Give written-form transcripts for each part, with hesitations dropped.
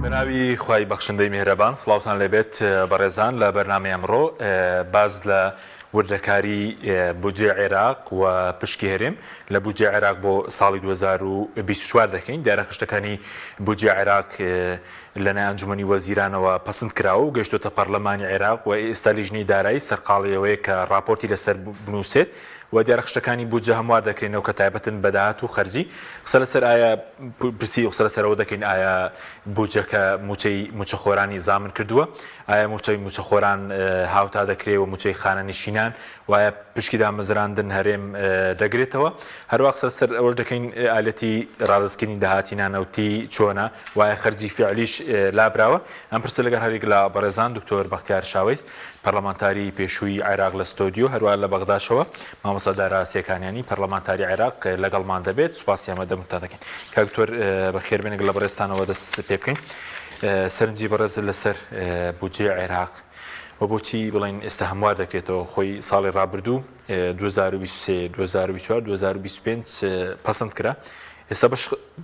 بناوی خوای بەخشندەی میهرەبان سڵاوتان لێبێت بەڕێزان لە بەرنامەی ئەمڕۆ باز لە وردەکاری بودجێ عێراق و پشکی هەرێم لە بودجێ عێراق بۆ ساڵی 2024 دەکەین. دیارە خشتەکانی بودجێ عێراق لەنای ئەنجومەنی وەزیرانەوە پەسەند کراوە و گەیشتۆتە پەرلەمانی عێراق و ئێستا لیژنەی دارایی سەرقاڵیەوەیە کە راپۆرتی لەسەر بنووسێت و دیارە خشتەکانی بودجە هەموار دەکەینەوە کە تایبەتن بەداهات و خەرجی. قسە لەسەر ئایا پرسی قسە لەسەرەوە دەکەین ئایا بودجەکە موچەی موچەخۆرانی زامن کردووە، ئایا موچەی موچەخۆران هاوتا دەکرێت و موچەی خانەنشینان وایە پشکی دامەزراندن هەرێم دەگرێتەوە. هەروە قسە لەسەر ئەوەش دەکەین ئالەتی ڕادستکردنی داهاتینانەوتی چۆنە وایە خەرجی فعلیش لابراوە. ئەم پرسە لەگەڵ هەرێک لە بەڕێزان دکتۆر بەختیار شاوەیست پەرلەمانتاری پێشووی عێراق لە ستۆدیۆ، هەروە لە بەغداشەوە مامۆستا دارا سێکانیانی پەرلەمانتاری عێراق لەگەڵمان دەبێت. سوپاسی ئەمە دەمتان دەکەین. کاکتۆر بەخێربێنێک لە بەڕێستانەوە دەست پێ بکەین. سەرنجی بەڕێز لەسەر بودجێ عێراق و بۆچی بڵین ئێستا هەموار دەکرێتەوە خۆی ساڵی ڕابردوو 2023 2024 2025 پەسەند کرا، ئێستا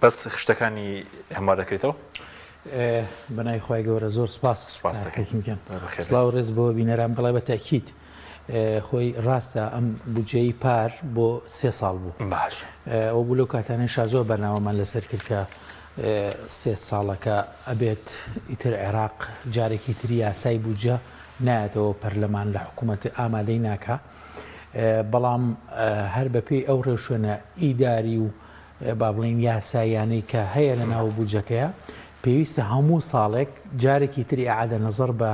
بەس خشتەکانی هەموار دەکرێتەوە. بەنای خۆی گەورە زۆر سپاس دەکەین. سڵاو ڕێز بۆ بینەران بڵێ بە تاکید خۆی ڕاستە ئەم بودجەی پار بۆ 3 ساڵ بوو. باش ئەو بوو لەو کاتانە شازۆ بەرنامەمان لەسەر کرد کە 3 ساڵەکە ئەبێت ئیتر عێراق جارێکی تری یاسای بودجە نایەتەوە پەرلەمان لە حکوومەت ئامادەی ناکە، بەڵام هەر بەپێی ئەو ڕێوشێنە ئیداری و با بڵین یاساییانەی کە هەیە لە ناو بودجەکەیە پێویستە هەموو ساڵێک جارێکی تری ئاعادە نەزەر بە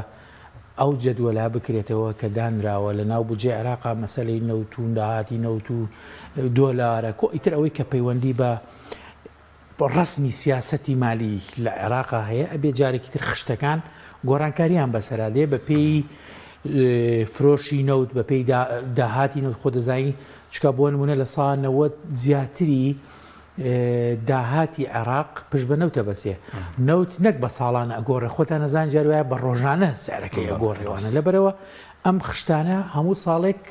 ئەو جەدوەلا بکرێتەوە کە دانراوە لە ناو بودجێ عێراقا مەسەلەی نەوت و داهاتی نەوت و دۆلارە ئیتر ئەوەی کە پەیوەندی بە ڕسمی سیاسەتی مالی لە عێراقا هەیە ئەبێ جارێکی تر خشتەکان گۆڕانکاریان بەسەرادێ بە پێی فرۆشی نەوت بە پێی داهاتی نەوت خۆ دەزانی چکە بۆ نمونە لە ساڵ 90 زیاتری داهاتی عێراق پشت بە نەوتە بەسێ نەوت نەک بە ساڵانە ئەگۆڕێ خۆتان نەزان جاروایە بە ڕۆژانە سعرەکەی ئەگۆڕێوانە لەبەرەوە ئەم خشتانە هەموو ساڵێک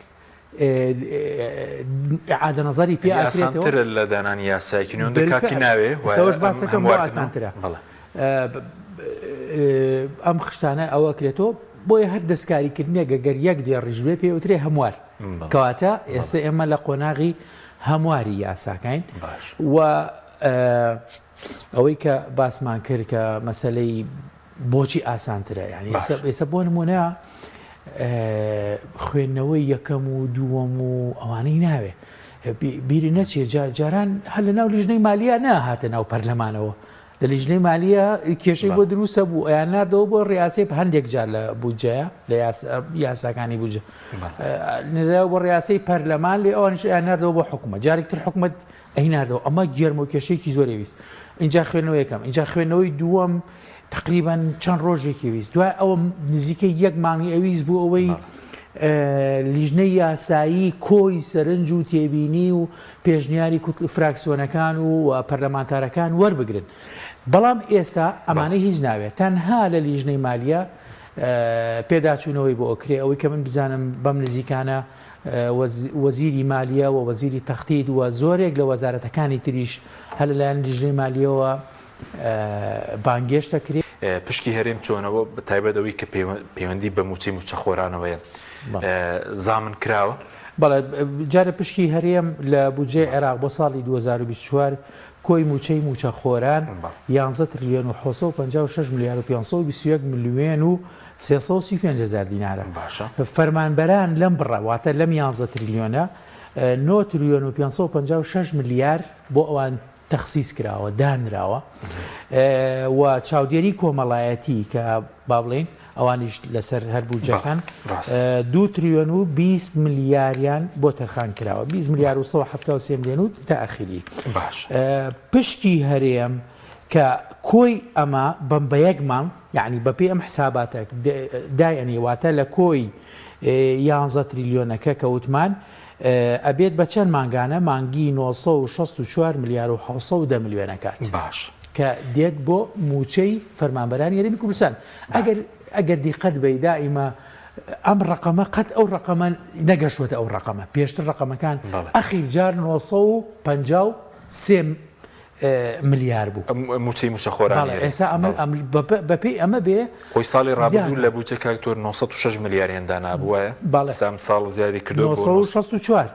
ئاعادە نەزەری پێ ئاسانتر لە دانانی یاساییکردنەوە کاتی ناوێ سەوەش باسەکەم بۆ ئاسانترە. ئەم خشتانە ئەوە کرێتەوە بۆیە هەر دەستکاریکردنیە گەگەر یەک دێ ڕژبێ پێوترێ هەموار کەواتە ئێستا ئێمە لە قۆناغی هەمواری یاساکەین و ئەوەی کە باسمان کرد کە مەسەلەی بۆچی ئاسانترە یعنی ئێستا بۆ نمونە خوێندنەوەی یەکەم و دووەم و ئەوانەی ناوێ بیری نەچێ جاران هەر لە ناو لیژنەی مالیە ناهاتە ناو پەرلەمانەوە لە لیژنەی مالیە کێشەی بۆ دروستە بوو ئەیان ناردەوە بۆ ڕیاسی هەندێک جار لە بودجەیە لە یاساکانی بودجە بۆ ڕیاسی پەرلەمان لێ ئەوانش ئەیان ناردەوە بۆ حکوومەت جارێکتر حکوومەت ئەی ناردەوە ئەمە گێرم و کێشەیەکی زۆری ویست. اینجا خوێندنەوە یەکەم، اینجا خوێندنەوەی دووەم تقریبا چەند ڕۆژێکی ویست، دوای ئەوە نزیکەی یەک مانگی ئەویست بوو ئەوەی لیژنەی یاسایی کۆی سەرنج و تێبینی و پێشنیاری فراکسیۆنەکان و پەرلەمانتارەکان وەربگرن. بەڵام ئێستا ئەمانەی هیچ ناوێت تەنها لە لیژنەی مالیە پێداچوونەوەی بۆ ئۆکرێ ئەوەی کە من بزانم بەم نزیکانە وەزیری مالیە و وەزیری تەختید و زۆرێک لە وەزارەتەکانی تریش هەر لەلایەن لیژنەی مالیەوە بانگێشت دەکرێت. پشکی هەرێم چۆنەوە بە تایبەتەوەی کە پەیوەندی بە موچەی موچەخۆرانەوەیە زامن کراوە. بەڵێ جارە پشکی هەرێم لە بودجێ عێراق بۆ ساڵی 2024 کۆی موچەی موچەخۆران 11 تریلیۆن و 556 میلیارد و 521 میلیۆن و 335 هزار دینارە. فەرمانبەران لەم بڕەواتە لەم 11 تریلیۆنە 9 تریلیۆن و 556 میلیارد بۆ ئەوان تەخسیس کراوە دانراوە و چاودێری کۆمەڵایەتی کە با بڵێن ئەوانیش لەسەر هەر بودجەکان 2 تریلیۆن و 20 میلیاریان بۆ تەرخان کراوە 20 میلیارد و 173 میلیۆن و تاخیری. پشتی هەرێم کە کۆی ئەمە بەم بە یەک مانگ یعنی بەپێ ئەم حساباتە دایەنێواتە لە کۆی 11 تریلیۆنەکە کە وتمان ئەبێت بە چەند مانگانە مانگی 964 میلیارد و 710 میلیۆنەکات باش کە دێت بۆ موچەی فەرمانبەرانی هەرێمی کوردستان. ئەگەر دیقەت بەی دائیمە ئەم ڕقەمە قەت ئەو ڕقەمە نەگەشتوەتە ئەو ڕقەمە پێشتر ڕقەمەکان ئەخیر جار 953 ملیار بوو موچەی موچەخۆرانی ئێستا بەپێی ئەمە بێ خۆی ساڵی ڕابردوو لە بودجە کاکتۆر 96 ملیارێندا نابووە سام ساڵ زیادی کردو 1964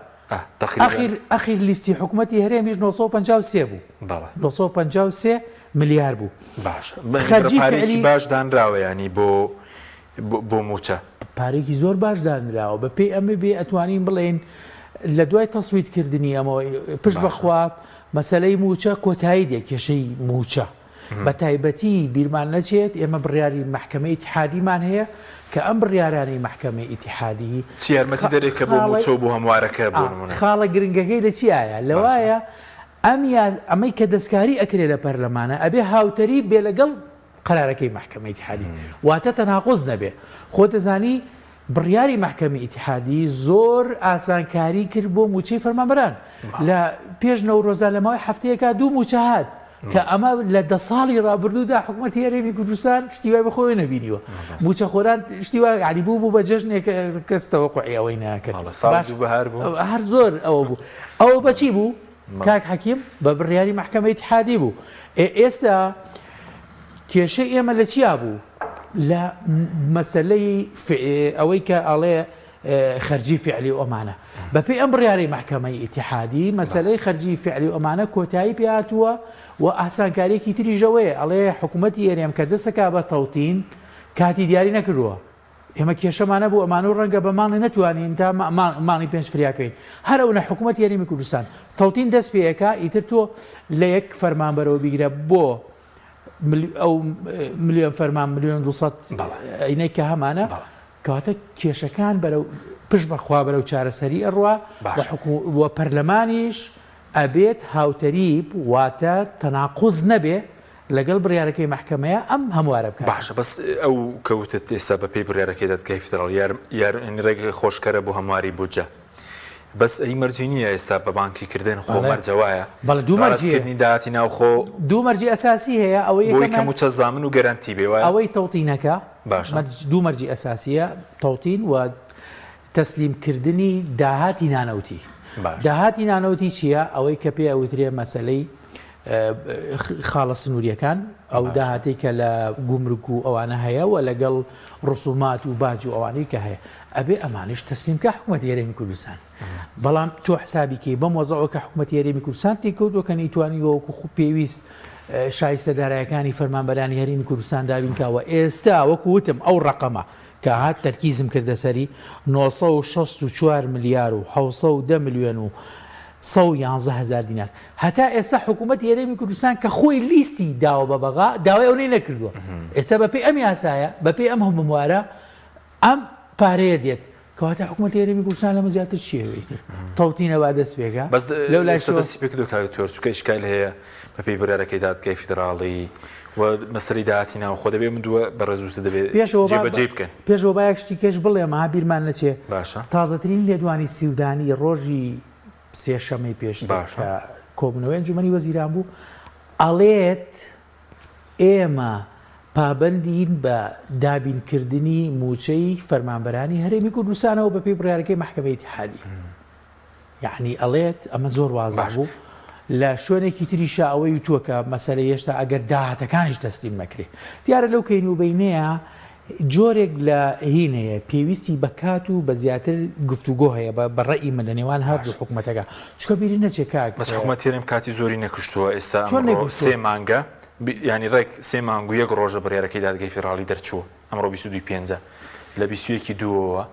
ئەخیر لیستی حکوومەتی هەرێمیش 1953 بوو 1953 ملیار بوو باش خەرجی باش دانراوە ینی بۆ موچە پارێکی زۆر باش دانراوە بە پێی ئەمە بێ ئەتوانین بڵێن لە دوای تەسویدکردنی ئەمەوە پشت بەخوا مەسەلەی موچە کۆتایی دێ کێشەی موچە بە تایبەتی بیرمان نەچێت ئێمە بڕیاری محکمە ئیتحادیمان هەیە کە ئەم بڕیارانی محکمە ئیتحادی چی یارمەتی دەرێت کە بۆ موچە و بۆ هەموارەکە بۆ خاڵە گرنگەکەی لە چیایە لەوایە ئەمەی کە دەستکاری ئەکرێت لە پەرلەمانە ئەبێ هاوتەری بێ لەگەڵ قەرارەکەی محکمە ئیتحادی واتە تەناقوز نەبێ خۆ دەزانی بڕیاری محکمە ئیتحادی زۆر ئاسانکاری کرد بۆ موچەی فەرمانبەران لە پێش نەورۆزە لەماوەی هەفتەیەکە 2 موچە هات کە ئەمە لە 10 ساڵی ڕابردوودا حکوومەتی هەرێمی کوردستان شتیوای بەخۆی نەبینیوە موچە خۆران شتیوای علی بوو بە جەژنێک کەس تەوەقوعی ئەوەی ناکرد هەر زۆر ئەوە بوو ئەوە بەچی بوو کاک حەکیم بە بڕیاری محکمە ئیتحادی بوو ئێستا کێشەی ئێمە لە چیا بوو لە مەسلەی ئەوەی کە ئەڵێ خەرجی فعلی و ئەمانە بەپێی ئەم بڕیارەی محکمەی ئیتحادی مەسلەی خەرجی فعلی و ئەمانە کۆتایی پێهاتووە و ئاسانکاریەکی تریژەوەیە ئەڵێ حکوومەتی هێرێم کە دەسەکا بە تەوتین کاتی دیاری نەکردووە ئێمە کێشەمانە بوو ئەمانە و ڕەنگە بەمانە نەتوانین تا مانی پێنج فریاکەین هەرەونە حکوومەتی هەرێمی کوردستان تەوتین دەست پێیەکە ئیتر تۆ لە یەک فەرمانبەرەوە بیگرە بۆ ئەو ملیۆن فەرمان ملیۆن 200 ئەینەی کە هەمانە کەواتە کێشەکان بەرەو پشت بەخوا بەرەو چارەسەری ئەڕوا وە پەرلەمانیش ئەبێت هاوتەریب واتە تەناقوز نەبێ لەگەڵ بڕیارەکەی محکمەیە ئەم هەموارە بکات باشە بەس ئەو کەوتت ئێستا بە پێی بڕیارەکەی دادگای فیدراڵ ڕێگە خۆشکەرە بۆ هەمواری بودجە بەس ئەی مەرجینیە ئێستا بە بانکیکردن خۆ مەرجەوایە بەڵێ دوو مەرجکردنی داهاتی ناوخۆ دوو مەرجی ئەساسی هەیە ئەوەی کە موچە زامن و گەرانتی بێ ئەوەی تەوتینەکە دوو مەرجی ئەساسیە تەوتین و تەسلیمکردنی داهاتی نانەوتی داهاتی نانەوتی چییە ئەوەی کە پێ ئەوترێ مەسەلەی خاڵە سنووریەکان ئەو داهاتی کە لە گومرگ و ئەوانە هەیە و لەگەڵ ڕسومات و باج و ئەوانەی کە هەیە ئەبێ ئەمانش تەسلیمکە حکوومەتی هەرێمی کوردستان بەڵام تۆ حسابیکەی بەم وەزەعەوە کە حکوومەتی هەرێمی کوردستان تێکەوتووە کە نەیتوانیوە وەکو پێویست شایستە دارایەکانی فەرمانبەرانی هەرێمی کوردستان دابینکەوە ئێستا وەکو وتم ئەو ڕقەمە کە هات تەرکیزم کردە سەری 964 ملیار و 710 ملیۆن و 111,000 دینار هەتا ئێستا حکوومەتی هەرێمی کوردستان کە خۆی لیستی داوە بە بەغا داوای ئەوەی نەکردووە ئێستا بەپێی ئەم یاسایە بەپێی ئەم هەمووارە ئەم پارەیە دێت کەواتە حکوومەتی هەرێمی کوردستان لەمە زیاتر چیەوەیتر تەوتینە وا دەست پێکە بەس لەو لای دەستی پێکردو کاکتۆر چونکە ئیشکال هەیە بەپێی بڕیارەکەی دادگای فیدراڵی و مەسەلەی داهاتی ناو خۆ دەبێ من دووە بەڕێزوتە دەبێت جێبەجێ بکەن پێشەوە بایەک شتی کەش بڵێ مەها بیرمان نەچێ باشە تازەترین لێدوانی سیودانی ڕۆژی سێشەمەی پێش کە کۆبوونەوەی ئەنجومەنی وەزیران بوو ئەڵێت ئێمە پابەندین بە دابینکردنی موچەی فەرمانبەرانی هەرێمی کوردستانەوە بەپێی بڕیارەکەی محکمەی ئیتحادی یعنی ئەڵێت ئەمە زۆر وازە بوو لە شوێنێکی تریشە ئەوەی وتووە کە مەسەلە هێشتا ئەگەر داهاتەکانیش تەسلیم نەکرێ دیارە لەو کەینوبەینەیە جۆرێک لە هینەیە پێویستی بەکات و بە زیاتر گفتوگۆ هەیە بە ڕێی من لە نێوان هەردوو حکوومەتەکە چکە بیری نەچێت کاک بەس حکوومەتی هەرێم کاتی زۆری نەکشتووە ئێستا سێ مانگە ینی ڕێک سێ مانگ و یەک ڕۆژە بڕیارەکەی دادگای فیدراڵی دەرچووە ئەمڕۆ 22 پێنجە لە 21 دووەوە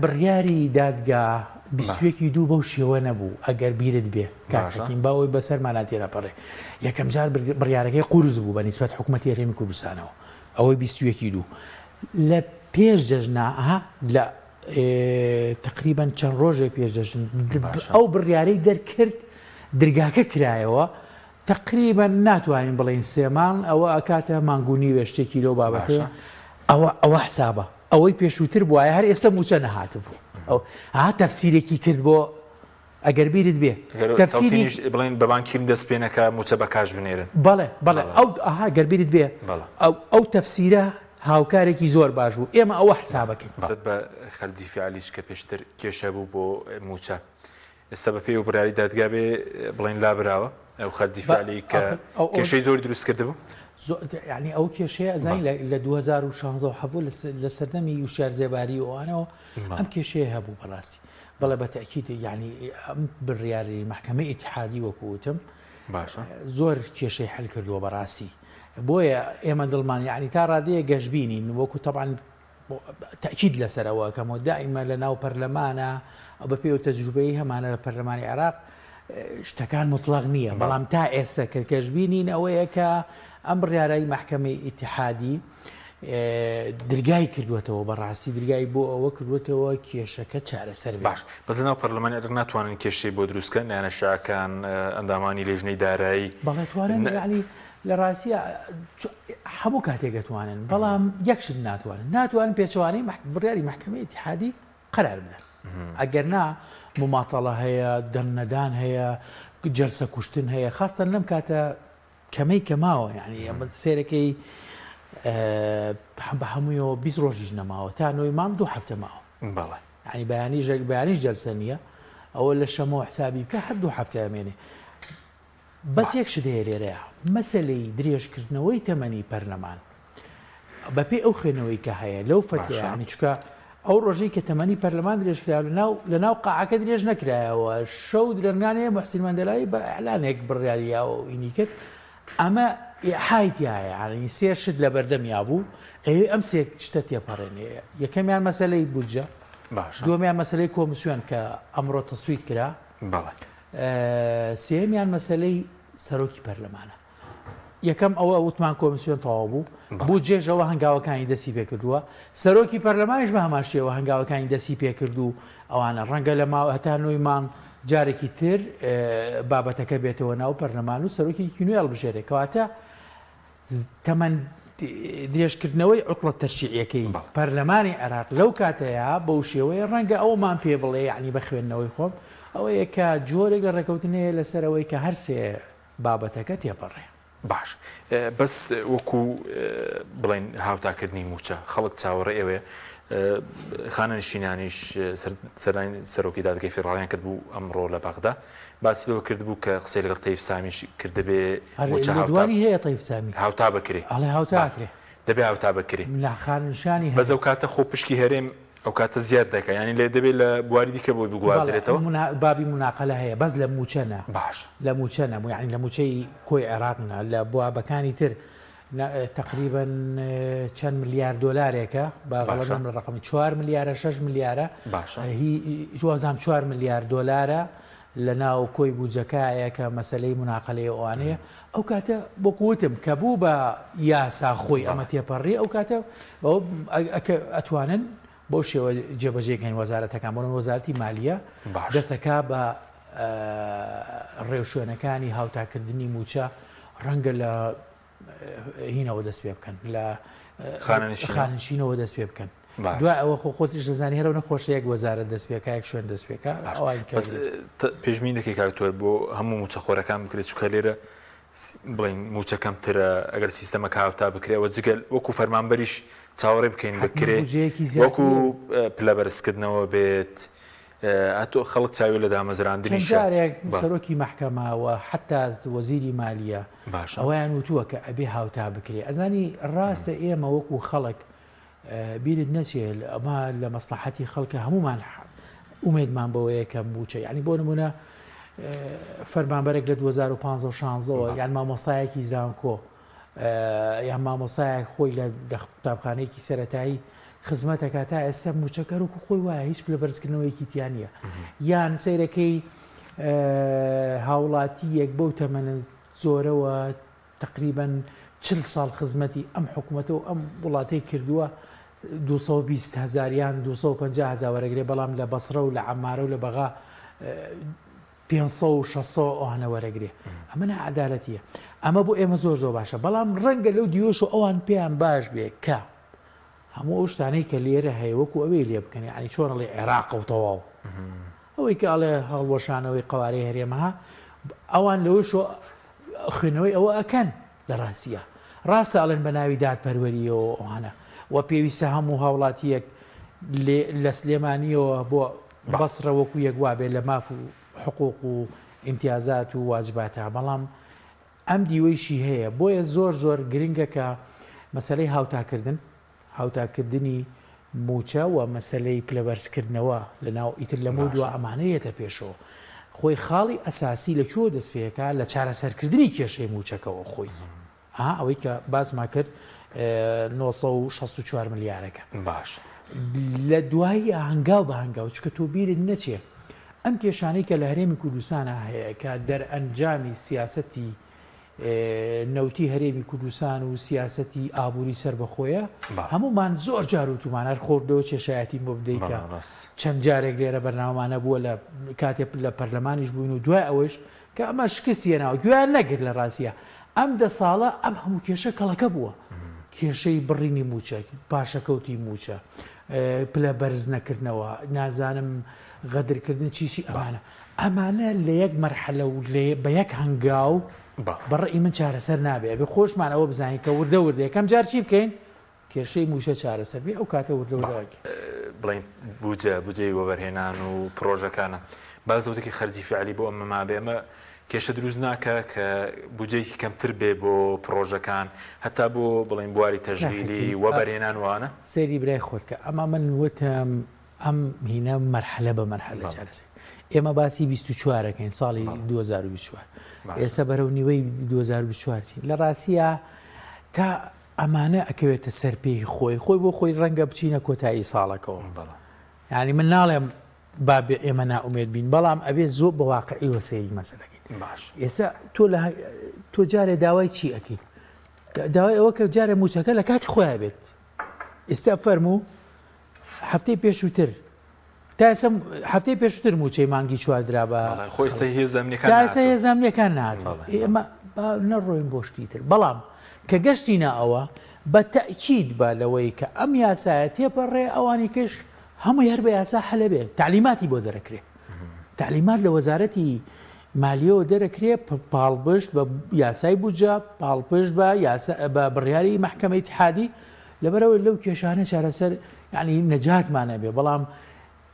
بڕیاری دادگا 21 دوو بەو شێوە نەبوو ئەگەر بیرت بێ کاکین باوەی بەسەرمانە تێدەپەڕێ یەکەم جار بڕیارەکەی قورس بوو بە نیسبەت حکوومەتی هەرێمی کوردستانەوە ئەوەی 21 دوو لە پێش جەژنەها لە تقریبا چەند ڕۆژێک پێش جەژن ئەو بڕیارەی دەرکرد درگاکە کرایەوە تقریبا ناتوانین بڵێن سێمان ئەوە ئەکاتە مانگونی وێشتێکی لەو بابەتە ئەوە حسابە ئەوەی پێشووتر بووایە هەر ئێستا موچە نەهات بوو ئەو تەفسیرێکی کرد بۆ ئەگەر بیرت بێ تەفسیری بڵێن بە بانکیم دەست پێنەکە موچە بە کاش بنێرن بەڵێ ئەو گەربیرت بێ ئەو تەفسیرە هاوکارێکی زۆر باش بوو ئێمە ئەوە حسابەکەین بە خەرجی فعالیش کە پێشتر کێشە بوو بۆ موچە ئێستا بە پێی و بڕیاری دادگا بێ بڵێن لابراوە ئەو خەرجی فعلی کە کێشەی زۆری دروست کردبوو یعنی ئەو کێشەیە زای لە 2016 هەبوو لە سەردەمی وشار زێباری ئەوانەوە ئەم کێشەیە هەبوو بەڕاستی بەڵێ بە تەکید یعنی ئەم بڕیاری محکمەی ئیتحادی وەکوتم زۆر کێشەی حل کردووە بەڕاستی بۆیە ئێمە دڵمان یعنی تا ڕادەیە گەشتبینین وەکو طبعاً تأكيد لەسەرەوە کەمە دائیمە لە ناو پەرلەمانە ئەو بە پێی و تەجروبەی هەمانە لە پەرلەمانی عێراق شتەکان مطلق نییە بەڵام تا ئێستا کە کەشببینین ئەوەیە کە ئەم بڕیارەی محکمەی ئیتحادی درگای کردوێتەوە بەڕاستی درگای بۆ ئەوە کردوێتەوە کێشەکە چارەسەر باش بەڵێ ناو پەرلەمانی عێراق ناتوانن کێشەی بۆ دروستکەن یانە شاکان ئەندامانی لێژنەی دارایی بەڵێ توانن ینی لە ڕاستیە هەموو کاتێک دەتوانن بەڵام یەکشت ناتوانن پێچوانەی بڕیاری محکمەی ئیتحادی قەرار بدەن ئەگەر نا مماتەڵە هەیە دەمنەدان هەیە جەلسە کوشتن هەیە خاستن لەم کاتە کەمەی کەماوە یعنی ئەمە سێرەکەی بە هەموویەوە 20 ڕۆژیش نەماوە تا نۆی مام 2 هەفتە ماوە بەڵێ ینی بەیانیش جەلسە نییە ئەوە لە شەمەوە حسابی بکە هەر 2 هەفتە ئەمێنێ بەس یەک شتەیە لێرەیە مەسەلەی درێژکردنەوەی تەمەنی پەرلەمان بەپێی ئەو خوێنەوەی کە هەیە لەو فەتیانی چکە ئەو ڕۆژەی کە تەمەنی پەرلەمان درێژکرا لە ناو قاعەکە درێژ نەکرایەوە شەو درێنگانەیە محسین مەندەلایی بە ئەعلانێک بڕیاریە و ئینی کرد ئەمە حایتیایە ینی سێ شت لە بەردەمیا بوو ئەم سێ شتە تێپەڕێنێ یەکەمیان مەسەلەی بودجە دووەمیان مەسەلەی کۆمیسیۆن کە ئەمڕۆ تەسوید کرا سێمیان مەسەلەی سەرۆکی پەرلەمانە یەکەم ئەوە وتمان کۆمیسیۆن تەواو بوو بودجێژەوە هەنگاوەکانی دەستی پێ کردووە سەرۆکی پەرلەمانیش بە هەماشیەوە هەنگاوەکانی دەستی پێ کردو ئەوانە ڕەنگە لە ماوە هەتا نۆی مانگ جارێکی تر بابەتەکە بێتەوە ناو پەرلەمان و سەرۆکیی نوێ هەڵبژێرێ کەواتە تەمەەن درێژکردنەوەی عوتڵە تەرشیعیەکەی پەرلەمانی عێراق لەو کاتەیە بەو شێوەیە ڕەنگە ئەومان پێ بڵێ یعنی بە خوێندنەوەی خۆم ئەوەیە کە جۆرێک لە ڕێکەوتنەیە لەسەرەوەی کە هەرسێ بابەتەکە تێپەڕێ باش بەس وەکو بڵین هاوتاکردنی موچە خەڵک چاوەڕێ ئێوێ خانەنشینانیش سەرۆکی دادگای فێدراڵیان کرد بوو ئەمڕۆ لە بەغدا باسی لەوە کردبوو کە قسەی لەگەڵ تەیف سامیش کردبێ دوانی هەیە تەیف سامی هاوتا بکرێ ئەڵێ هاوتاکرێ دەبێ هاوتا بکرێ لە خاننشانی بەزە و کاتە خۆ پشکی هەرێم ئەو کاتە زیاد دەکە ینی لێ دەبێت لە بواری دیکە بۆی بگوازرێتەوە بابی مناقلە هەیە بەس لە موچەنە باش لە موچەنە یعنی لە موچەی کۆی عێراقنا لە بوابەکانی تر تقریبا چەند ملیار دۆلارێکە باڵم لە ڕقمی 4 ملیارە 6 ملیارە هیوازام 4 ملیار دۆلارە لە ناو کۆی بودجەکایە کە مەسلەی مناقلەی ئەوانەیە ئەو کاتە بۆکوتم کە بوو بە یاسا خۆی ئەمە تێپەڕی ئەو کاتە ئەتوانن بۆ شێوە جێبەجێکەین وەزارەتەکان بۆن وەزارەتی مالیە دەسەکا بە ڕێوشوێنەکانی هاوتاکردنی موچە ڕەنگە لە هینەوە دەست پێ بکەن لە خانشینەوە دەست پێ بکەن دوای ئەوە خۆتیش دەزانانی هەرەوە نەخۆشەیەک وەزارەت دەست پێکایەک شوێن دەست پێکە پێشبینی دەکەی کاکتۆر بۆ هەموو موچەخۆرەکان بکرێت چکە لێرە بڵین موچەکەم ترە ئەگەر سیستەمەکە هاوتا بکرێەوە جگەل وەکو فەرمانبەریش چاوەڕێ بکەین بکرێ وەکو پلە بەرزکردنەوە بێت هەتۆ خەڵک چاوی لە دامەزراندنی جارێک سەرۆکی مەحکەماوە حتا وەزیری مالیە ئەویان وتووە کە ئەبێ هاوتا بکرێ ئەزانی ڕاستە ئێمە وەکو خەڵک بیرت نەچێت ئەمە لە مەسلحەتی خەڵکە هەمومان ئومێدمان بەوەیە کە موچە یعنی بۆ نمونە فەرمانبەرێک لە 2015 یان مامۆسایەکی زانکۆ یان مامۆسایەک خۆی لە قوتابخانەیەکی سەرەتایی خزمەتەکە تا ئێستا موچەکەر وکو خۆی وایە هیچ لە بەرزکردنەوەیکی تیانە یان سەیرەکەی هاوڵاتی یەک بەو تەمەنە زۆرەوە تقریبا 40 ساڵ خزمەتی ئەم حکوومەتە و ئەم وڵاتەی کردووە 220,000 یان 250,000 وەرەگرێ بەڵام لە بەسرە و لە عەمارە و لە بەغا 500 و 600 ئەوانە وەرەگرێ ئەمە نەعەدالەتیە ئەمە بۆ ئێمە زۆر باشە بەڵام ڕەنگە لەو دیۆش و ئەوان پێیان باش بێ کە هەموو ئەو شتانەی کە لێرە هەیە وەکو ئەوەی لێ بکەن ینی چۆنەڵێ عێراق و تەواو ئەوەی کە ئەڵێ هەڵوەشانەوەی قوارەی هەرێمەها ئەوان لەوەش خوێنەوەی ئەوە ئەکەن لە ڕاستیە ڕاستە ئەڵێن بە ناوی دادپەروەریەوە ئەوانە و پێویستە هەموو هاوڵاتیەک لە سلێمانیەوە بۆ بەسرە وەکو یەکوا بێت لە ماف و حقوق و امتیازات و واجباتە بەڵام ئەم دیوەیشی هەیە بۆیە زۆر گرنگە کە مەسلەی هاوتاکردنی موچە و مەسلەی پلەبەرزکردنەوە لە ناو ئیتر لە مۆ دووە ئەمانەیەتە پێشەوە خۆی خاڵی ئەساسی لە چۆ دەستپێکە لە چارەسەرکردنی کێشەی موچەکەەوە خۆی ئەوەی کە باسما کرد 964 ملیارەکە باش لە دوایی هەنگاو بە هەنگاو چکە تۆ بیرت نەچێ ئەم کێشانەی کە لە هەرێمی کوردستانە هەیە کە دەرئەنجامی سیاسەتی نەوتی هەرێمی کوردستان و سیاسەتی ئابووری سەر بەخۆیە هەمومان زۆر جار و تومانەر خۆردەوە کێشایەتی بۆ بدەیکە چەند جارێک لێرە بەرنامەمانە بووە لە کاتێک لە پەرلەمانیش بووین و دوای ئەوەش کە ئەمە شکستیە ناوە گویان نەگرت لە ڕاستیە ئەم 10 ساڵە ئەم هەموو کێشە کەڵەکە بووە کێشەی بڕینی موچە پاشەکەوتی موچە پلە بەرز نەکردنەوە نازانم غەدرکردن چیشی ئەمانە لە یەک مەرحەلە و بە یەک هەنگاو بەڕێی من چارەسەر نابێ بێ خۆشمان ئەوە بزانین کە وردە یەکەم جار چی بکەین کێشەی موچە چارەسەر بێ ئەو کاتە وردە بڵین بجێی وەبەرهێنان و پرۆژەکانە بازەوتێکی خەرجی فعلی بۆ ئەمە مابێ ئەمە کێشە دروست ناکە کە بجێکی کەمتر بێ بۆ پرۆژەکان هەتا بۆ بڵین بواری تەژویلی وەبەرهێنان وانە سەیری برای خۆتکە ئەمە من وتم ئەم هینە مەرحەلە بە مەرحەلە چارەسەر ئێمە باسی 24ەکەین ساڵی 2024 ئێستا بەرەو نیوەی 2024 لە ڕاستیە تا ئەمانە ئەکەوێتە سەرپێی خۆی بۆ خۆی ڕەنگە بچینە کۆتایی ساڵەکەەوە ینی من ناڵێم با ئێمە ناومێت بین بەڵام ئەبێت زۆر بە واقعی وەسەیەی مەسەلەکەین ئێستا تۆ جارێ داوای چی ئەەکەی داوای ئەوە کە جارێ موچەکە لە کاتی خۆیان بێت ئێستا فەرموو هەفتەی پێشووتر تاسم هەفتەی پێشتر موچەی مانگی چواردرا بە خۆی هێزانەکان ناتوە ئێمە نەڕۆین بۆ شتیتر بەڵام کە گەشتینە ئەوە بە تەکید بە لەوەی کە ئەم یاسایە تێپەڕێ ئەوانی کەش هەموو هەر بە یاسا هەلە بێ تعلیماتی بۆ دەرەکرێت تعلیمات لە وەزارەتی مالیەوە دەرەکرێت پاڵپشت بە یاسای بودجە پاڵپشت بە بڕیاری مەحکەمەی اتحادی لەبەرەوە لەو کێشانە چارەسەر یعنی نەجاتمانە بێ بەڵام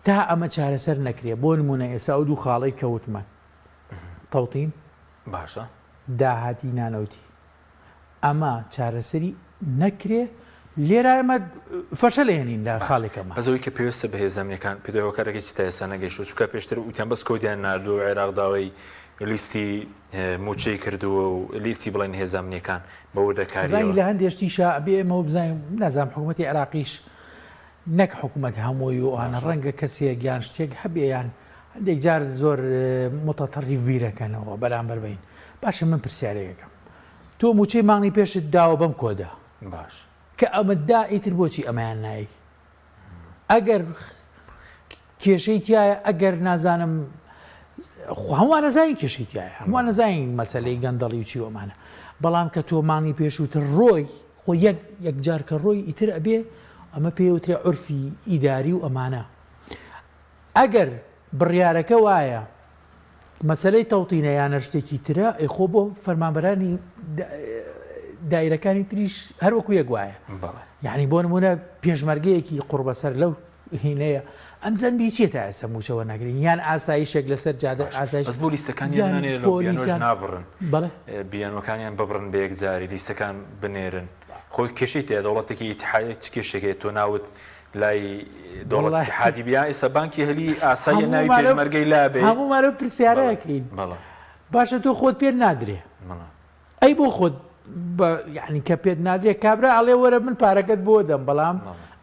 تا ئەمە چارەسەر نەکرێ بۆ نمونە ئێستا و دوو خاڵی کەوتمان تەوتین باشە داهاتی نانەوتی ئەمە چارەسەری نەکرێ لێرە ئەمە فەشە لێنین لە خاڵێکەمە بەزەوەی کە پێویستە بە هێزانەکان پێداوەکارێکی چ تا ئێستا نەگەیشت چووکە پێشتر وتیان بەس کۆدیان نردووە عێراق داوای لیستی موچەی کردووە و لیستی بڵێن هێزانەکان بە وردەکاری لە هەندێشتیشە بێ ئەمە بزانین نازانم حکوومەتی عێراقیش نەک حکوومەت هەمووی و ئەوانە ڕەنگە کەسێک گیان شتێک هەبێیان هەندێک جار زۆر متەتەڕیف بیرەکەنەوە بەرامبەر بین باشە من پرسیارەیەکەم تۆ موچەی مانگی پێشت داوە بەم کۆدا باش کە ئەمە دا ئیتر بۆچی ئەمەیان نایی ئەگەر کێشەی تایە ئەگەر نازانم هەمووان نەزانین کێشەی تایە هەمووان نەزانین مەسەلەی گەندەڵی و چیوەمانە بەڵام کە تۆ مانگی پێشووتر ڕۆی خۆ یەک جار کە ڕۆی ئیتر ئەبێ ئەمە پێوترێ عورفی ئیداری و ئەمانە ئەگەر بڕیارەکە وایە مەسەلەی تەوتینە یانە شتێکی ترە ئەیخۆ بۆ فەرمانبەرانی دایرەکانی تریش هەروەکو یەک وایە یعنی بۆ نمونە پێشمەرگەیەکی قوربەسەر لەو هینەیە ئەم زەنبی چێتە ئەسە موچەوە ناگرین یان ئاسایشێک لەسەر جادە ئاسایش بۆ لیستەکانیان نابڕن بیانوەکانیان ببڕن بە یەکجاری لیستەکان بنێرن خۆی کێشەی تێ دەوڵەتێکی ئیتحاد چ کێشێکێت تۆ ناوت لای دەوڵەتی اتحادی بیا ئێستا بانکی هەلی ئاسایی ناوی پێشمەرگەی لابێ هەموومانە پرسیارەکەین باشە تۆ خۆت پێ نادرێ ئەی بۆ خۆت یعنی کە پێت نادرێ کابرا ئەڵێ وەرە من پارەکەت بۆ دەم بەڵام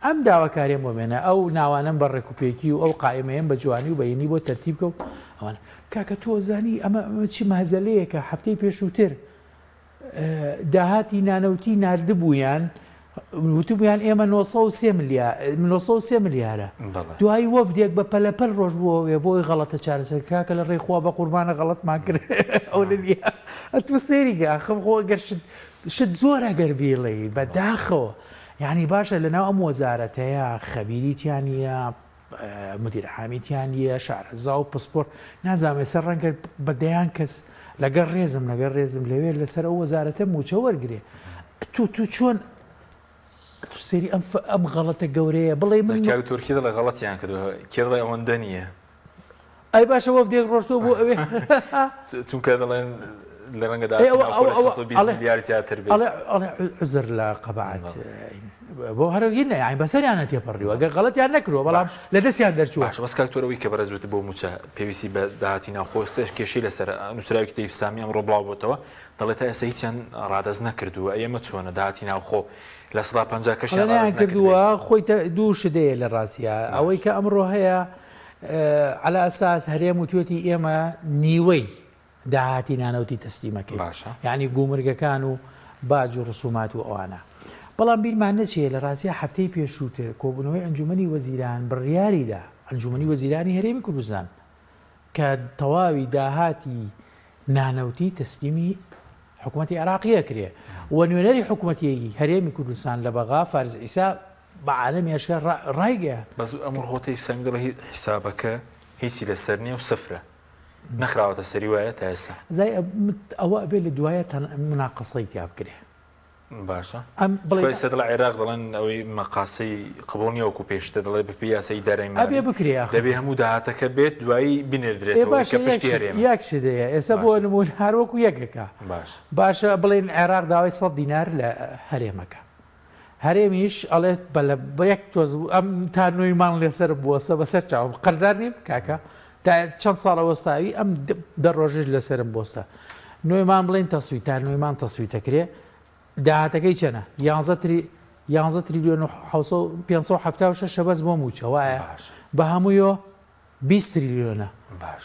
ئەم داواکاریان بۆ مێنە ئەو ناوانم بە ڕێکوپێکی و ئەو قائمەیەم بە جوانی و بەینی بۆ تەرتیب کەوت ئەوانە کاکە تۆ زانی ئەمە چی مەهزەلەیەکە هەفتەی پێشووتر داهاتی نانەوتی نردبوویان وتبیان ئێمە 903 ملیارە دوایی وەفدێک بە پەلەپەل ڕۆژ بووە بۆی غەڵەتە چارەسەر کاکە لە ڕێخوا بە قوربانە غەڵەتمان کرد ئەو لە ئەتوە سێریگە خەڵ گەر شت زۆرە گەر بیڵێ بەداخەوە یعنی باشە لەناو ئەم وەزارەتەیە خەبیریتیانە مدیر حامیتیانە شارەزا و پسپۆرت نازانێت سەر ڕەنگە بەدەیان کەس لەگەر ڕێزم لەوێ لەسەر ئەو وەزارەتە موچە وەرگێ تو چۆن تو سێری ئەم غەڵەتە گەورەیە بڵێ من تورکی لە غەڵەتیان کردووە کێڵی ئەوەندە نییە ئەی باشە وەفدێک ڕۆشتۆ بۆ ئەوێ چونکە دەڵێن لە ڕەنگەدا 120 میلیارد زیاتر بێت ئەڵێ عوزر لە قەبعەت بۆ هەرگین نەیان بەسەریانە تێپەڕیوە ئەگەر غەڵەتیان نەکردووە بەڵام لە دەستیان دەرچووە باش بەس کاکتۆرەوەی کە بەرەزوت بۆ موچە پێویستی بە داهاتی ناوخۆ سێش کێشی لەسەر نووسراوی کتەی سامی ئەمڕۆ بڵاو بۆتەوە دەڵێت تا ئێستا هیچیان ڕادەز نەکردووە ئەمە چۆنە داهاتی ناوخۆ لە 150 کەشیان ڕادەز کردووە خۆی دوو شدەیە لە ڕاستیە ئەوەی کە ئەمڕۆ هەیە على ئەساس هەرێم و توێتی ئێمە نیوەی داهاتی نانەوتی تەسلیمەکەی یعنی گومرگەکان و باج و ڕسومات و ئەوانە بەڵام بیرمان نەچێت لە ڕاستیە هەفتەی پێشووتر کۆبوونەوەی ئەنجومەنی وەزیران بڕیاریدا ئەنجومەنی وەزیرانی هەرێمی کوردستان کە تەواوی داهاتی نانەوتی تەسلیمی حکوومەتی عێراقیە کرێ و نوێنەری حکوومەتیەکی هەرێمی کوردستان لە بەغا فەرز ئیسا بە عالەمی ئەشکار ڕایگەیان بەس ئەمڕۆ خۆتەی سامی دەڵێ حیسابەکە هیچی لەسەر نییە و سفرە نەخراوەتە سەری وایە تا ئێستا زای ئەوە ئەبێ لە دوایە مناقەسەی تیا بکرێ باشە بڵێ دڵ عێراق دەڵێن ئەوەی مەقاسی قبڵنی وەکو پێشتە دەڵێ بپی یاسەی دەرەی ئەبێ بکرێ دەبێ هەموو داهاتەکە بێت دوایی بنێردرێتەوە کە پشتی هەرێمە یەک شدەیە ئێستا بۆ نمون هەروەکو یەکەکە باشە بڵێن عێراق داوای 100 دینار لە هەرێمەکە هەرێمیش ئەڵێت بە یەک تۆز ئەم تا نوێیمان لێسەر بووەسە بەسەر چاوم قەرزار نیم کاکە تا چەند ساڵە وەستاوی ئەم دەڕۆژش لەسرم بۆستە نوێمان بڵێن تەسوی تا نوێمان تەسویتەکرێ داهاتەکەی چەنە 11 تریلیۆن و 576 بەس بۆ موچە وایە بە هەموویەوە 20 تریلیۆنە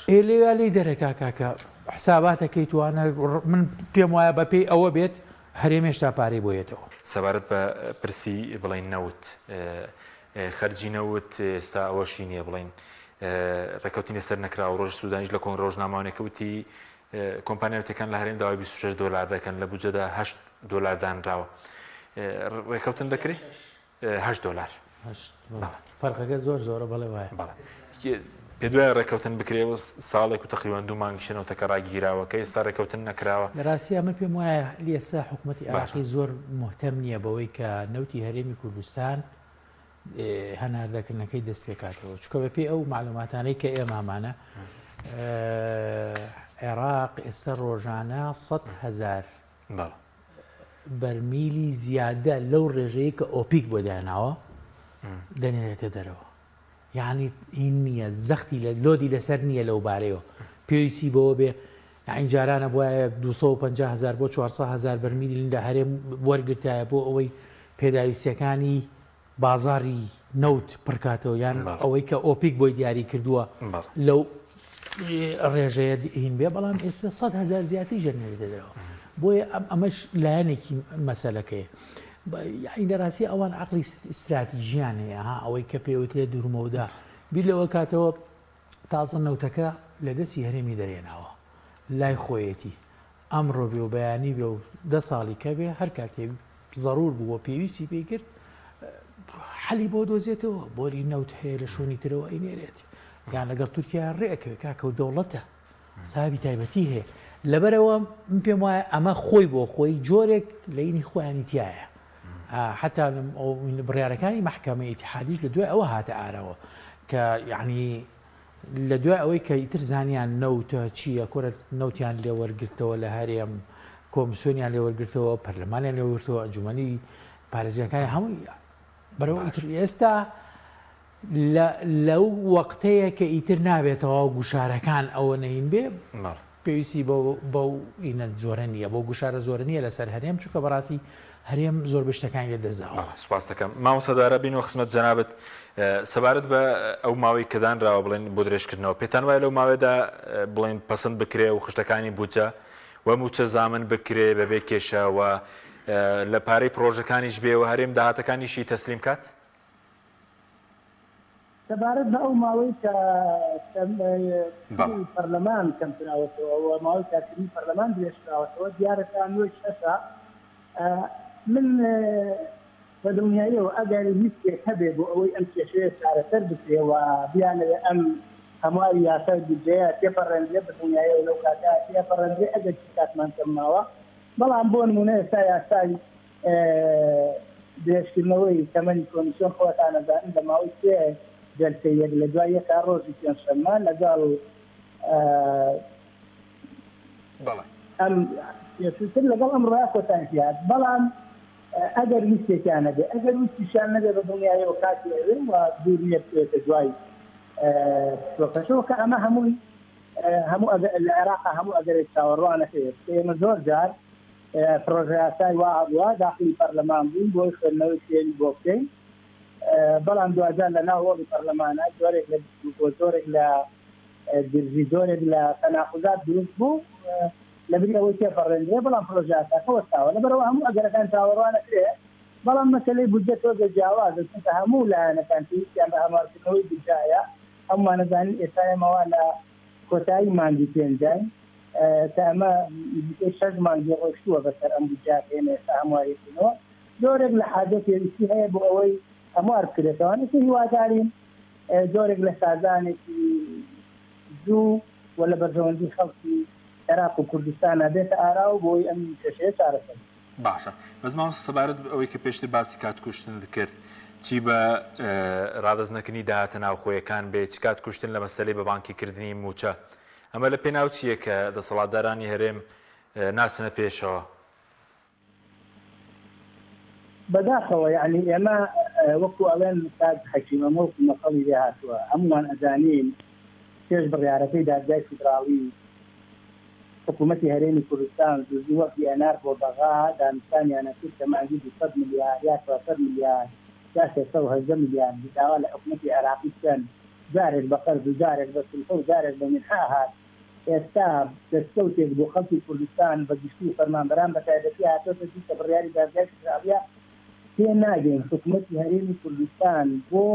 ئێ لێوە لی دەرەکا کاکە حساباتەکەی توانە من پێم وایە بە پێی ئەوە بێت هەرێمێشتا پارەی بۆیێتەوە سەبارەت بە پرسی بڵین نەوت خەرجی نەوت ئێستا ئەوەشی نییە بڵین ڕێکەوتنی سەر نەکراوە ڕۆژ سوودانیش لە کۆن ڕۆژنامەوانێکەوتی کۆمپانیاوتەکان لە هەرێم داوای 26 دلار دەکەن لە بودجەدا 8 دلار دانراوە ڕێکەوتن دەکرێت 8 دلار فەرقەکە زۆر زۆرە بەڵێ وایە پێ دوای ڕێکەوتن بکرێەوە ساڵێک و تقریبان 2 مانگی شنەوتەکە ڕاگیراوە کە ئێستا ڕێکەوتن نەکراوە لە ڕاستیە من پێم وایە لێستا حکوومەتی عێراقی زۆر مهتەم نییە بەوەی کە نەوتی هەرێمی کوردستان هەناردەکردنەکەی دەست پێکاتەوە چکە بە پێی ئەو معلوماتانەی کە ئێمامانە عێراق ئێستا ڕۆژانە 100,000 بەرمیلی زیادە لەو ڕێژەیە کە ئۆپیک بۆ داناوە دەنێتە دەرەوە یعنی هین نییە زەختی لە لۆدی لەسەر نییە لەو بارەیەوە پێویستی بەوە بێ ئینجارانە بواە 250,000 بۆ 400,000 بەرمیلی لە هەرێم وەرگرتایە بۆ ئەوەی پێداویستیەکانی بازاری نەوت پڕکاتەوە یان ئەوەی کە ئۆپیک بۆی دیاری کردووە لەو ڕێژەیە هین بێ بەڵام ئێستا 100,000 زیاتری ژەرنێتە دەرەوە بۆیە ئەمەش لایەنێکی مەسەلەکەیە لە ڕاستی ئەوان عقلی استراتیژیان هەیە ئەوەی کە پێوترێ دوورمەودا بیر لەوە کاتەوە تازە نەوتەکە لە دەستی هەرێمی دەرێناوە لای خۆیەتی ئەمڕۆ بێ و بەیانی بێ و 10 ساڵی کە بێ هەر کاتێک زەڕور بووە پێویستی پێی کرد حەلی بۆ دۆزێتەوە بۆری نەوت هەیە لە شوێنی ترەوە ئەینێرێت یان لەگەر تورکیا ڕێەکەوێت کاکە و دەوڵەتە سابی تایبەتی هەیە لەبەرەوە من پێم وایە ئەمە خۆی بۆ خۆی جۆرێک لەینی خۆیانی تایە حتا بڕیارەکانی محکەمە ئیتیحادیش لە دوای ئەوە هاتە ئارەوە کە یعنی لە دوای ئەوەی کە ئیتر زانیان نەوتە چییە کۆرە نەوتیان لێ وەرگرتەوە لە هەرێم کۆمسیۆنیان لێ وەرگرتەوە پەرلەمانیان لێ وەرگرتەوە ئەنجومەنی پارێزیەکانی هەمووی بەرەوە ئیتر ئێستا لەو وەقتەیە کە ئیتر نابێتەوە گوشارەکان ئەوە نەین بێ پێویستی بەو ئینە زۆرە نییە بۆ گوشارە زۆرە نییە لەسەر هەرێم چونکە بەڕاستی هەرێم زۆر بشتەکانی لێ دەزاوە سوپاس دەکەم مامۆستادارە بینەوە خزمەت جەنابەت سەبارەت بە ئەو ماوەی کەدانراوە بڵێن بۆ درێژکردنەوە پێتان وایە لەو ماوەدا بڵێن پەسەند بکرێ و خشتەکانی بووجە و موچە زامن بکرێ بەبێ کێشەوە لە پارەی پرۆژەکانیش بێ و هەرێم داهاتەکانیشی تەسلیم کات سەبارەت بە ئەو ماوەی کە پەرلەمان کەمکراوەتەوە ماوەی کارکردنی پەرلەمان درێژکراوەتەوە دیارەکە نوێی شەشە من بە دڵنیاییەوە ئەگەر ویستێک هەبێ بۆ ئەوەی ئەم کێشەیە چارەسەر بکرێەوە بیانەوێ ئەم هەمواری یاسای بودجەیە تێپەڕێنرێ بە دڵنیاییەوە لەو کاتا تێپەڕێنرێ ئەگەر کاتمان کەم ماوە بەڵام بۆ نمونە ئێستا یاسای درێژکردنەوەی تەمەنی کۆمیسیۆن خۆتانەزانن لە ماوەی سێ جلسەیەک لە دوای یەکا ڕۆژی پێنجشەممە لەگەڵ ئەم تر لەگەڵ ئەم ڕۆیا کۆتانسیات بەڵام ئەگەر ویستێکیان نەبێ ئەگەر ویستیشان نەبێ بە دڵنیاییەوە کاتی ئەوێ و دوور نییە بێتە دوای پرۆفەسۆر کە ئەمە هەموو لە عێراقا هەموو ئەگەرێک چاوەڕوانەکەوێت ئێمە زۆر جار پرۆژە یاسای وا هەبووە داخلی پەرلەمان بوون بۆی خوێندنەوەی فێری بۆ بکەین بەڵام دوجار لە ناو وەڵی پەرلەمانە زۆرێک لە درزی زۆرێک لە تەناقوزات دروست بوو لەبری ئەوەی تێپەڕێنرێ بەڵام پرۆژە یاساکە وەستاوە لەبەرەوە هەموو ئەگەرەکان چاوەڕوانەکرێ بەڵام مەسەلەی بودجە تۆزە جیاوازە چونکە هەموو لایەنەکان پێویستیان بە هەمارکردنەوەی بودجایە هەموومان نەزانین ئێستا ئێمەوە لە کۆتایی مانگی پێنجین تا ئەمە 6 مانگی ڕۆیشتووە بەسەر ئەم بودجاکەیە ئێستا هەموارکردنەوە زۆرێک لە حاجە پێویستی هەیە بۆ ئەوەی هەموار بکرێتەوە هیوادارین زۆرێک لە سازانێکی زوو و لە بەرژەوەندی خەڵکی عێراق و کوردستان بێتە ئاراو بۆی ئەم کێشەیە چارەسەر باشە بەزمان سەبارەت ئەوەی کە پێشتر باسی کاتکوشتن دەکرد چی بە ڕادەزنەکردنی داهاتە ناوخۆیەکان بێ چ کاتکوشتن لە مەسەلەی بە بانکیکردنی موچە ئەمە لە پێناو چییە کە دەسەڵاتدارانی هەرێم ناچنە پێشەوە بەداخەوە یعنی ئێمە وەکو ئەڵێن ساد حەکیمە وەکو مەقەڵی لێ هاتووە هەمومان ئەزانین پێش بڕیارەکەی دادگای فیدراڵی حکوومەتی هەرێمی کوردستان دزی وەکی ئەنار بۆ بەغا دانیشتانیانە کرد کە مانگی 200 میلیارد یا 400 میلیارد یا 310 میلیارد داوا لە حکوومەتی عێراقی بکەن جارێک بە قەرز و جارێک بە سلفە و جارێک بە منحا هات ئێستا دەستکەوتێک بۆ خەڵکی کوردستان بە گشتی و فەرمانبەران بە تایبەتی هاتۆتە دیکە بڕیاری دادگای فیدراڵیە پێ ناگەین حکوومەتی هەرێمی کوردستان بۆ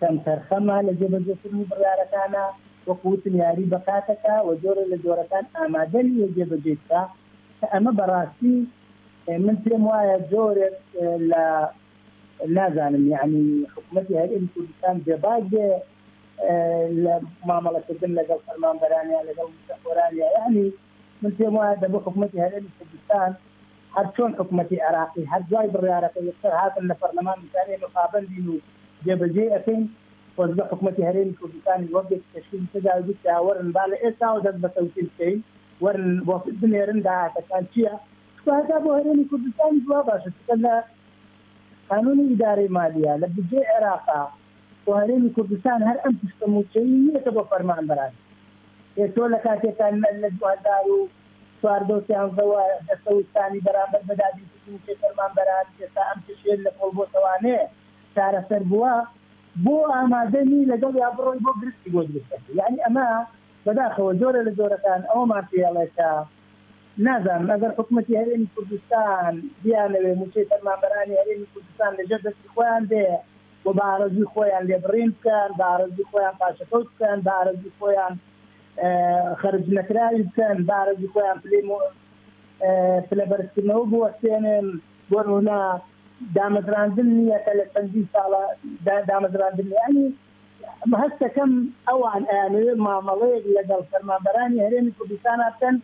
کەمتەرخەمە لە جێبەجێکردنی بڕیارەکانە وەکوتن یاری بەکاتەکە و جۆرە لە جۆرەکان ئامادەنی جێبەجێ بکە کە ئەمە بەڕاستی من پێم وایە جۆرێک لە نازانم یعنی حکوومەتی هەرێمی کوردستان بێباگێ لە مامەڵەکردن لەگەڵ فەرمانبەرانیان لەگەڵ مستەخۆرانیان یعنی من پێم وایە دەبێ حکوومەتی هەرێمی کوردستان هەر چۆن حکوومەتی عێراقی هەر دوای بڕیارەکە یەکسەر هاتن لە پەرلەمان میزانێ مقابندین و جێبەجێ ئەکەین وەزگە حکوومەتی هەرێمی کوردستانی وەبێت تشکیل تداوی وەرن با لە ئێستا و دەست بە تەوکیل بکەین وەرن بۆ بنێرن داهاتەکان چییە هەتا بۆ هەرێمی کوردستانی جواب باشە لە قانونی ئیدارەی مالیە لە بودجێ عێراقا بۆ هەرێمی کوردستان هەر ئەم پشتە موچەیی نیەتە بۆ فەرمانبەران تۆ لە کاتێکان لە 2014 دەستەوتانی بەرامبەر بەدادی فەرمانبەران ئێستا ئەم تشێر لە پۆل بۆ تەوانەیە چارەسەر بووە بۆ ئامادەنی لەگەڵ یا بڕۆی بۆ گرستی بۆ دروستەکە یعنی ئەمە بەداخەوە جۆرە لە جۆرەکان ئەومان پێڵێکە نازانم ئەگەر حکوومەتی هەرێمی کوردستان بیانەوێ موچەی فەرمانبەرانی هەرێمی کوردستان لەژێر دەستی خۆیان دێ بۆ بە ئارەزوی خۆیان لێبڕین بکەن بە ئارەزوی خۆیان پاشەکەوت بکەن بە ئارەزوی خۆیان خەرج نەکراوی بکەن بە ئارەزوی خۆیان پلەبەرزکردنەوە بوەستێنن بۆ نمونە دامەزراندن نییە کە لە چەندین ساڵە دامەزراندن ینی هەستەکەم ئەوان ئەیانوێ مامەڵەیەک لەگەڵ فەرمانبەرانی هەرێمی کوردستان بکەن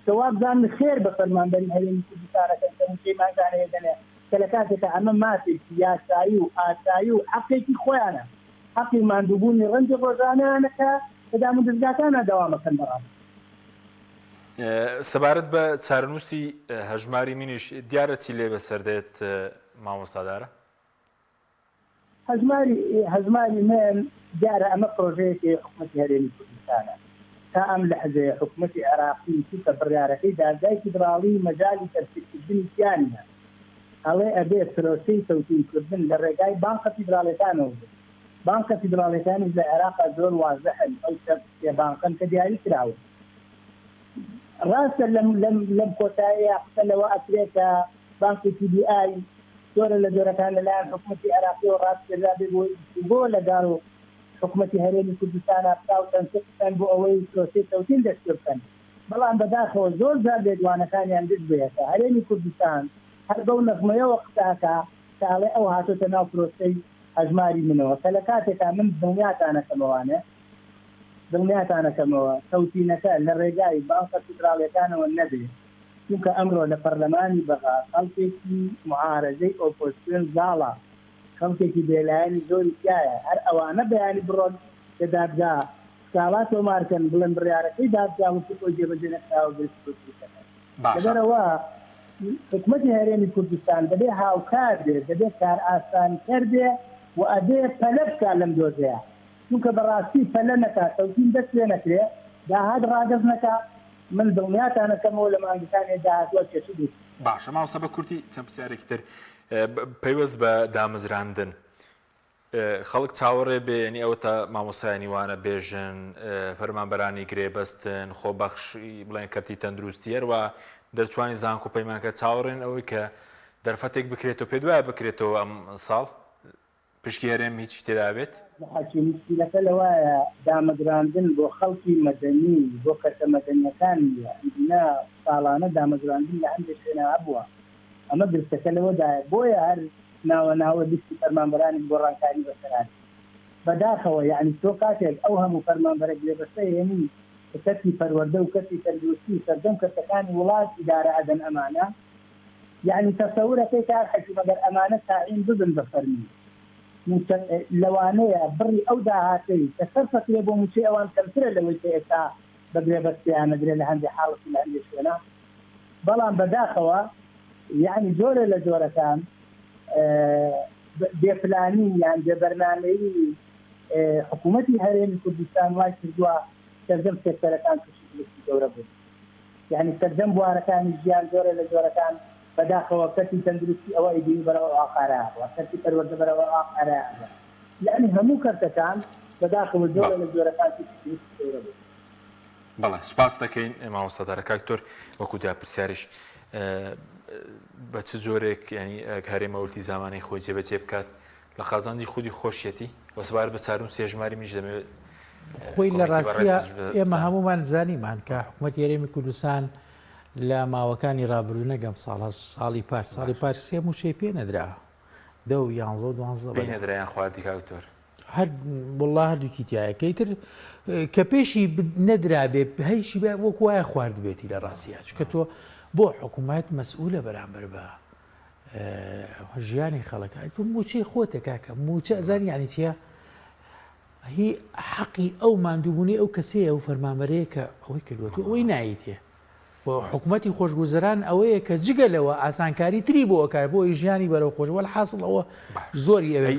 کەوا بزانن خێر بە فەرمانبەری هەرێمی کوردستانەکەن کە موچەی ماگانەیە دەنێ کە لە کاتێکە ئەمە مافێکی یاسایی و ئاسایی و حەقێکی خۆیانە حەقی ماندووبوونی ڕەنجی ڕۆژانەیانەکە کە دام و دەستگاکانە دەوامەکەن بەڕاستی سەبارەت بە چارەنووسی هەژماری منیش دیارە چی لێ بەسەردێت مامۆستادارە هەژماری من دیارە ئەمە پرۆژەیەکی حکوومەتی هەرێمی کوردستانە تا ئەم لەحظەیە حکوومەتی عێراقی چووکە بڕیارەکەی دادگای فیدراڵی مەجالی تەرتیبکردنی تیانە ئەڵێ ئەبێ پرۆسەی تەوتیرکردن لە ڕێگای بانکە فیدراڵیەکانەوە بانکە فیدراڵیەکانی لە عێراقا زۆر وازەحن ئەو سێ بانکن کە دیاری کراوە ڕاستە لەم کۆتاییە قسە لەوە ئەکرێتە بانکی TBI زۆرە لە جۆرەکان لەلایەن حکوومەتی عێراقی و ڕاستکردرا بێ بۆ لەگەڵ حکوومەتی هەرێمی کوردستانە بکا و تەنسیقکەن بۆ ئەوەی پرۆسەی تەوتیل دەست پێ بکەن بەڵام بەداخەوە زۆر جار لێدوانەکانیان دەست بێتە هەرێمی کوردستان هەر بەو نەغمەیەوە قساکە کە ئەڵێ ئەو هاتۆتە ناو پرۆسەی هەژماری منەوە کە لە کاتێکا من دڵنیاتانەکەمەوە تەوتینەکە لە ڕێگای بانکە فیدراڵیەکانەوە نەبێت چونکە ئەمڕۆ لە پەرلەمانی بەغا خەڵکێکی معارەزەی ئۆپۆزیسیۆن زاڵە خەڵکێکی بێلایەنی زۆری تایە هەر ئەوانە بەیانی بڕۆن لە دادگا ساڵات تۆمارکەن بڵێن بڕیارەکەی دادگاوتی خۆی جێبەجێ نەکراوە باشە لەبەرەوە حکوومەتی هەرێمی کوردستان دەبێ هاوکار بێ دەبێت کار ئاسانکەر بێ و ئەبێ پەلە بکات لەم دۆزەیە چونکە بەڕاستی پەلە نەکات سەوتین دەست پێ نەکرێ داهات ڕاگەز نەکات من دڵنیاتانەکەمەوە لە مانگەکانی داهاتوە چێشی باشە ماوەسە بە کورتی چەند پرسیارێکی تر پەیوەست بە دامەزراندن خەڵک چاوەڕێ بێ ینی ئەوە تا مامۆسایانی وانە بێژن فەرمانبەرانی گرێبەستن خۆبەخشی بڵێن کەرتی تەندروستی هەروە دەرچوانی زانکۆ و پەیمانکە چاوەڕێن ئەوەی کە دەرفەتێک بکرێتەوە پێ دوایە بکرێتەوە ئەم ساڵ پشکی هەرێم هیچ تێدا بێت حکیمسیلەکە لەوایە دامەگراندن بۆ خەڵکی مەدەنی بۆ کەسە مەدەنیەکانی نا ساڵانە دامەگراندن لە هەندێک شوێنە هەبووە ئەمە گرفتەکە لەوەدایە بۆیە هەر ناوە لیستی فەرمانبەرانی بۆ ڕانکاری بەسەرات بەداخەوە یعنی تۆ کاتێک ئەو هەموو فەرمانبەرە گرێبەستە هێنی کەسی پەروەردە و کەسی تەندروستی سەردەم کەسەکانی وڵات ئیدارە ئەدەن ئەمانە یعنی تەسەورەکەی کار حەکیم ئەگەر ئەمانە تاعین ببن بە فەرمی لەوانەیە بڕی ئەو داهاتەی کە سەرفەکرێ بۆ موچەی ئەوان کەمترە لەوەی کە ئێستا بە گرێبەستیان نەدرێت لە هەندێک حاڵەتی لە هەندێک شوێنە بەڵام بەداخەوە یعنی جۆرە لە جۆرەکان بێپلانی یان بێبەرنامەیی حکوومەتی هەرێمی کوردستان وای کردووە سەردەم سێکتەرەکان تووشی گەورە بوون یعنی سەردەم بوارەکانی ژیان جۆرە لە جۆرەکان بەداخەوە کەسی تەندروستی ئەوە ئیدی بەرەوە ئاقارە کەسی پەروەردە بەرەوە ئاقارە یعنی هەموو کەسەکان بەداخەوە جۆرە لە جۆرەکان تووشی گەورە بوون. بەڵێ سوپاس دەکەین مامۆستادار کاکتۆر وەکو دا پرسیاریش بە چ جۆرێک ینی هەرێمەوەتی زمانی خۆی جێبەجێ بکات لە قازانجی خودی خۆشیەتی وەسبار بە چارم سێژماری میش دەمەوێت خۆی لە ڕاستیە ئێمە هەمومان زانیمان کە حکوومەتی هەرێمی کوردستان لە ماوەکانی ڕابردوو نەگەم ساڵی پار سێ موچەی پێ نەدرا 10 و 11 و 12 پێی نەدرایان خواردی کاکتۆر هەر وڵڵا هەردووکی تایە کەیتر کە پێشی نەدرابێ هەیشی وەک وایە خوارد بێتی لە ڕاستیە چکە تۆ بۆ حکوومەت مەسئولە بەرامبەر بە ژیانی خەڵەکە تۆ موچەی خۆتە کاکە موچە ئەزانی یعنی چیە هی حەقی ئەو ماندووبوونی ئەو کەسەیە ئەو فەرمانبەرەیە کە ئەوەی کردووە ئەوەی نایتێ بۆ حکوومەتی خۆشگوزەران ئەوەیە کە جگەلەوە ئاسانکاری تری بۆ ئەکار بۆی ژیانی بەرەو خۆش وەل حاصل ئەوە زۆری ئەوەی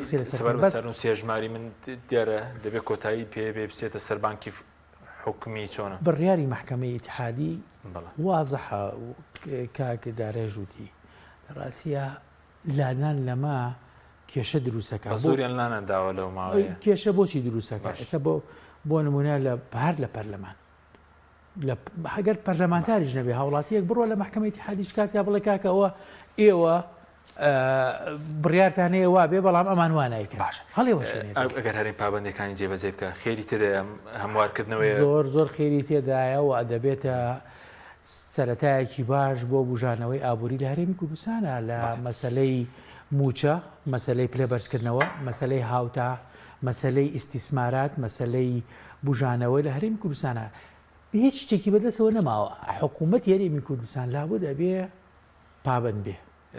سێژماری من دیارە دەبێت کۆتایی پێ بێ بچێتە سەربانکی حکمی چۆنە بڕیاری محکەمەی ئیتحادی وازەحە کاکە دارێژوتی ڕاستیە لادان لەما کێشە دروستەکە زۆریان لانەداوە لەو ماوەیە کێشە بۆچی دروستەکە ئێستا بۆ نمونە لە هەر لە پەرلەمان هەگەر پەرلەمانتاریش نەبێ هاوڵاتیەک بڕۆ لە محکەمەی ئیتحادیش کاتیا بڵێ کاکەوە ئێوە بڕیارتانەیە وا بێ بەڵام ئەمان وانایکە هەڵێوە ئەگەر هەرێم پابندەکانی جێبەجێ بکە خێری تێدا هەموارکردنەوەی زۆر خێری تێدایە و دەبێتە سەرەتایەکی باش بۆ بژانەوەی ئابووری لە هەرێمی کوردستانە لە مەسەلەی موچە مەسەلەی پلێبەرزکردنەوە مەسەلەی هاوتا مەسەلەی ئیسیسمارات مەسەلەی بژانەوەی لە هەرێمی کوردستانە هیچ شتێکی بەدەستەوە نەماوە حکوومەتی هەرێمی کوردستان لابد ئەبێ پابند بێ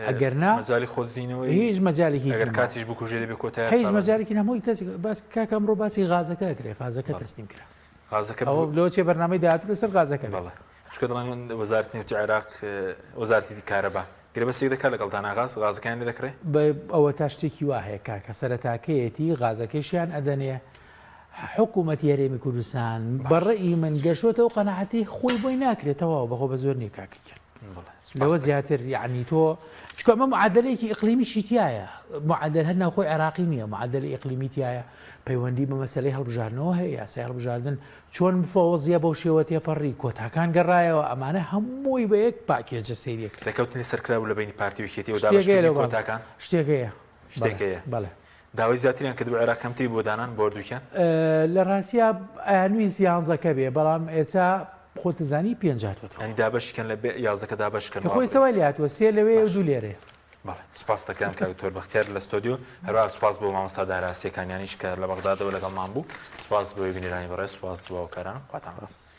ئەگەرنا مەجای خۆزینەوەی هیچ مەجالێکی ئەگەر کاتیش بکوژێ دەبێت کۆتایی هیچ مەجارێکی نەمۆی باس کاکە ئەمڕۆ باسی غازەکە کرێ غازەکە تەسلیم کرا غازەکە لەوە چێ بەرنامەی داهاتوو لەسەر غازەکە بەڵێ چکە دەڵێن وەزارەتی نێوتی عێراق وەزارەتی کارەبا گرێبەستێک دەکات لەگەڵ داناغاز غازەکان لێ دەکرێت ئەوە تا شتێکی وا هەیە کاکە سەرەتاکەیەتی غازەکەشیان ئەدەنێ حکوومەتی هەرێمی کوردستان بەڕێی من گەشتەوە قەنەعەتی خۆی بۆی ناکرێتەوە بەخۆ بە زۆر نیە کاکەکرد لەوە زیاتر یعنی تۆ چکە ئەمە معادلەیەکی ئیقلیمیشی تایە معادل هەر ناوخۆی عێراقی نییە معادلە ئیقلیمی تایە پەیوەندی بە مەسەلەی هەڵبژاردنەوە هەیە یاسای هەڵبژاردن چۆن بفەوەزیە بەو شێوە تێپەڕی کۆتاکان گەڕایەوە ئەمانە هەمووی بە یەک پاکێجە سەیرێک دەکەوتنی سەرکراو لە بینی پارتی ویکێتی و دابشکردنی کۆتاکان شتێکەیە بەڵێ داوای زیاتریان کە دوو عێراق کەمتری بۆ دانان بۆردووکیان لە ڕاستیە ئەنووی زیانزەکە بێ بەڵام ئێستا خۆتزانی پێنجاتوە ئەنی دابشکن لە یازەکە دابشکن خۆی سەوای لاتوە سێ لەوێ و دوو لێرێ بەڵێ سوپاس دەکەم کاکتۆر بەختیار لە ستۆدیۆ هەروە سوپاس بۆ مامۆستادارە سێکانیانیش کە لە بەغدادەوە لەگەڵمان بوو سوپاس بۆ بینیرانی بەڕێز سوپاس بۆ کاران خواتان ڕاست